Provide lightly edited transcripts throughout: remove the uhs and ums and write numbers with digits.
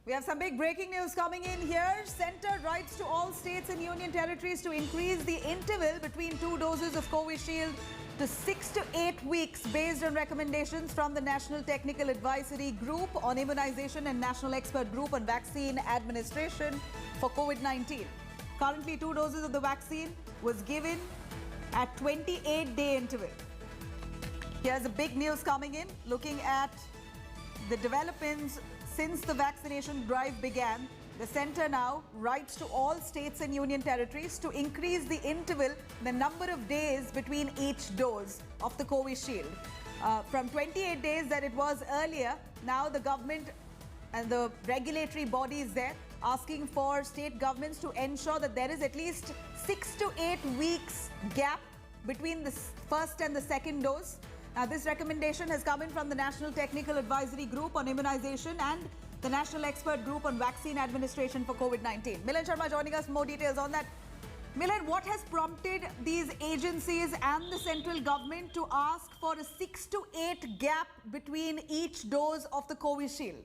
We have some big breaking news coming in here. Centre writes to all states and union territories to increase the interval between two doses of Covishield to 6 to 8 weeks based on recommendations from the National Technical Advisory Group on Immunization and National Expert Group on Vaccine Administration for COVID-19. Currently, 2 doses of the vaccine was given at 28-day interval. Here's the big news coming in, looking at the developments since the vaccination drive began. The centre now writes to all states and union territories to increase the interval, the number of days between each dose of the Covishield. From 28 days that it was earlier, now the government and the regulatory bodies there asking for state governments to ensure that there is at least 6 to 8 weeks gap between the first and the second dose. Now, this recommendation has come in from the National Technical Advisory Group on Immunization and the National Expert Group on Vaccine Administration for COVID-19. Milan Sharma joining us for more details on that. Milan, what has prompted these agencies and the central government to ask for a 6 to 8 gap between each dose of the Covishield?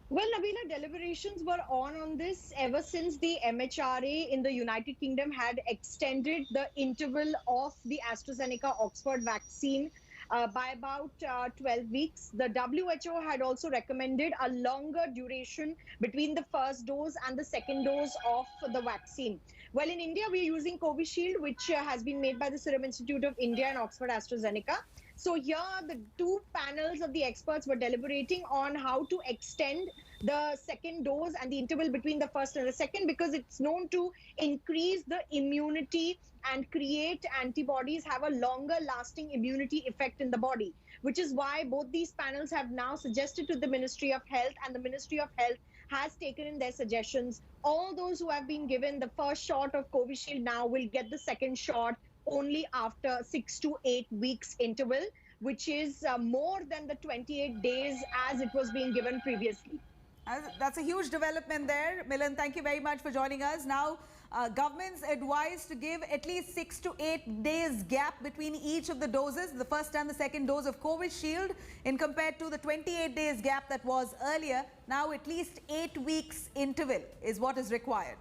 Well, Nabila, deliberations were on this ever since the MHRA in the United Kingdom had extended the interval of the AstraZeneca Oxford vaccine by about 12 weeks. The WHO had also recommended a longer duration between the first dose and the second dose of the vaccine. Well, in India, we're using Covishield, which has been made by the Serum Institute of India and Oxford AstraZeneca. So here, the two panels of the experts were deliberating on how to extend the second dose and the interval between the first and the second, because it's known to increase the immunity and create antibodies, have a longer lasting immunity effect in the body, which is why both these panels have now suggested to the Ministry of Health, and the Ministry of Health has taken in their suggestions. All those who have been given the first shot of Covishield now will get the second shot only after 6 to 8 weeks interval, which is more than the 28 days as it was being given previously. That's a huge development there. Milan, thank you very much for joining us. Now, government's advised to give at least 6 to 8 days gap between each of the doses, the first and the second dose of Covishield, in compared to the 28 days gap that was earlier. Now, at least 8 weeks interval is what is required.